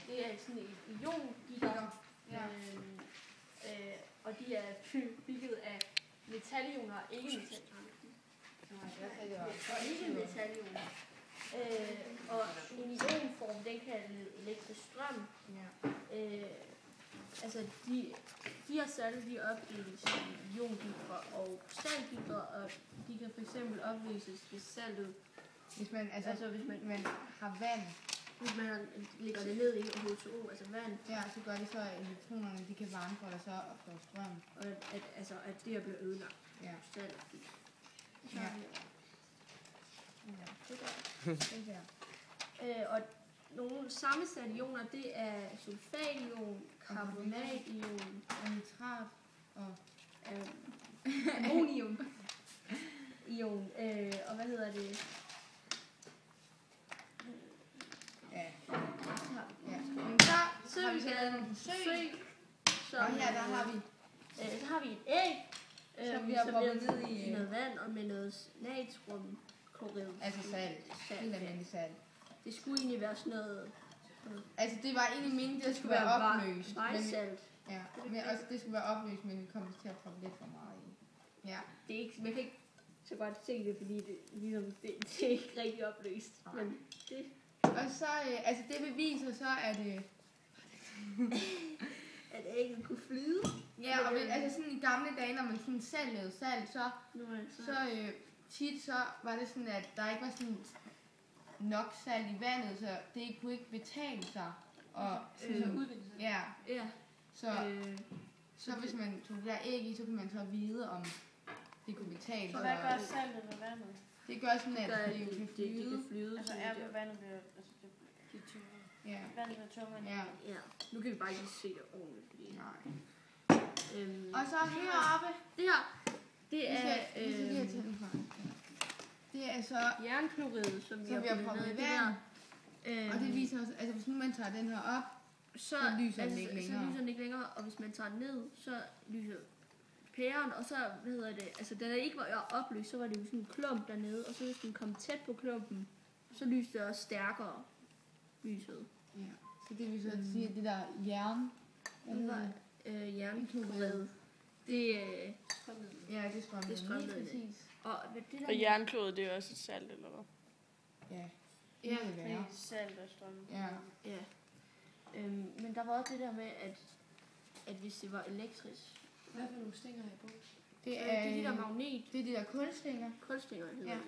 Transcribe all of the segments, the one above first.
Det er sådan et iongitter. Og de er bygget af metalioner og ikke metalioner. Og ikke metalioner. Og en ionform, den kan lede elektrisk strøm. Altså de her salter, de opdeles i iongitre og krystalgitre, og de kan fx opløses hvis saltet, hvis man man har vand. Hvis man lægger det ned i H2O, altså vand. Ja, så gør det så, at elektronerne de kan varme for dig så og få strøm. Og at det her bliver ødelagt. Ja. Salt. Ja. Det der. Og nogle sammensatte ioner, det er sulfat-ion, karbonat-ion, nitrat og ammonium. Ion. Og hvad hedder det? Ja. Men så har vi lavet nogle forsøg. Og her der har vi. Så har vi et æg, som vi har proppet ned i noget vand og med noget natriumklorid. Altså salt. Helt almindelig salt. Det skulle egentlig være sådan noget. Altså det var egentlig meningen, det skulle være opløst. Vejsalt. Ja, men også det skulle være opløst, men vi kom til at proppe lidt for meget i. Ja. Det er ikke, man kan ikke så godt se det, fordi det er ikke rigtig opløst. Men det. Og så, altså det beviser så, at at ægget kunne flyde. Ja, og altså sådan i gamle dage, når man sådan selv lavede salt, så tit så var det sådan, at der ikke var sådan nok salt i vandet, så det kunne ikke betale sig. Og udvikle sig. Ja. Så hvis man tog det der æg i, så kunne man så vide, om det kunne betale sig. Så hvad gør saltet med vandet? Det gør sådan, at det kan flyde. Altså er vandet ved, altså det tyngre. Ja. Vandet ved tungere. Ja. Nu kan vi bare ikke se det ordentligt. Nej. Og så heroppe. Det her, det er det er så jernklorid, som vi har proppet i vand. Og det viser os, altså hvis nu man tager den her op, så lyser den ikke længere. Så lyser den ikke længere, og hvis man tager den ned, så lyser pæren, og så, altså da der ikke var opløst, så var det jo sådan en klump dernede, og så hvis den kom tæt på klumpen, så lyste det også stærkere lyset. Ja, så det vil så sige, at det der jern, jernklorid, det ja, det strømmer præcis. Og jernklorid, det er også et salt, eller hvad? Ja. Ja, det er salt og strøm. Ja. Men der var også det der med, at hvis det var elektrisk. Hvad for nogle stænger er på? Det er de der magnet. Det er de der kulstænger. Kulstænger hedder det.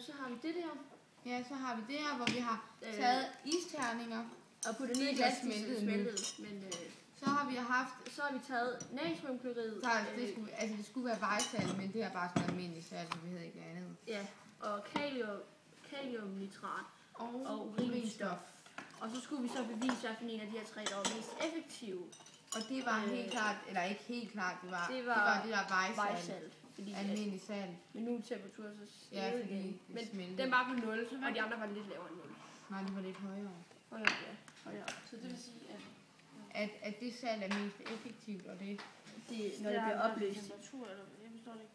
Så har vi det der. Ja, så har vi det her, hvor vi har taget isterninger og puttet ned i glas, smeltet. Men så har vi taget natriumklorid. Det skulle være vejsalt, men det er bare sådan almindelig salt, vi hedder ikke andet. Ja, og kaliumnitrat og urinstof. Og så skulle vi så bevise, at en af de her tre, der var mest effektive. Og det var helt klart, eller ikke helt klart, det var det der vejsalt. Almindelig salt. Men nu er temperaturen så steget igen. Men den var på 0, og de andre var lidt lavere end 0. Nej, de var lidt højere. Højere. Så det vil sige, at det salt er mest effektivt, og det når det bliver opløst. Temperatur, eller jeg forstår det ikke.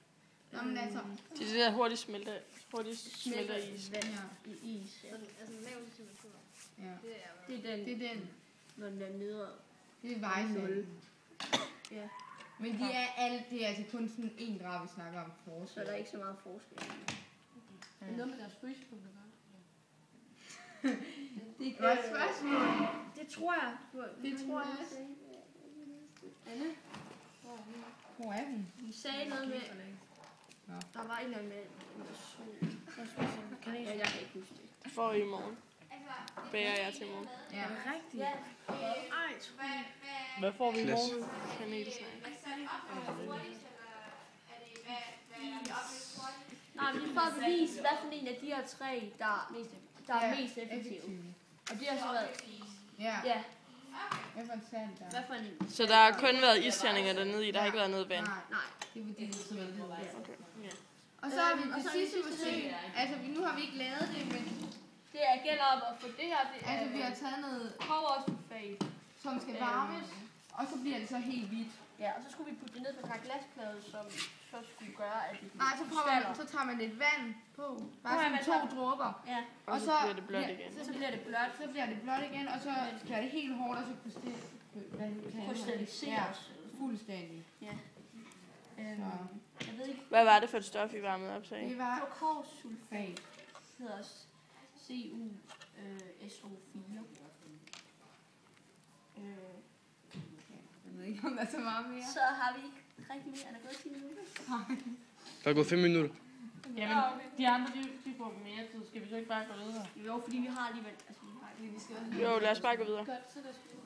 Nå, men altså, det er det der hurtigt smelter is. Vand i is. Ja. Altså laveste temperatur. Ja. Det er den. Når den er nede. Det er vejsalt. Ja. Men det er altså kun sådan 1 grad, vi snakker om forskel. Så der er ikke så meget forskel. Det er noget med deres frysepunkt, gør. Det er et godt spørgsmål. Det tror jeg. Det tror jeg også. Anne? Hvor er hun? Hun sagde noget med, der var en eller anden med sol. Ja, jeg kan ikke huske det. For i morgen. Bærer jeg til i morgen. Ja, det er rigtigt. Hvad får vi i morgen? Kanelsnegl. Nej, men vi får bevise, hvad for en af de her tre, der er mest effektive. Og det har så været... Ja. Hvad for en sand der? Hvad for en... Så der har kun været isterninger dernede i, der har ikke været noget vand? Nej. Det er fordi, det er smeltet. Okay. Og så har vi det sidste forsøg. Altså, nu har vi ikke lavet det, men... Det gælder om at få det her... Altså, vi har taget noget kobbersulfat, som skal varmes, og så bliver det så helt hvidt. Ja, og så skulle vi putte det ned på den her glasplade, som så skulle gøre, at det Nej, så tager man lidt vand på. Bare sådan 2 dråber. Ja. Og så bliver det blødt igen. Så bliver det blødt. Så bliver det blødt igen, og så bliver det helt hårdt, og så krystalliseres. Fuldstændig. Ja. Jeg ved ikke. Hvad var det for et stof, I varmede op, sagde I? Det var Korsulfat. Det hedder også CuSO4. Jeg ved ikke, om der er så meget mere. Så har vi ikke rigtig mere. Er der gået 10 minutter? Der er gået 5 minutter. Jamen, de andre, de får mere tid. Skal vi så ikke bare gå videre? Jo, fordi vi har alligevel... Altså, vi skal også... Jo, lad os bare gå videre. Godt, så lad os gå.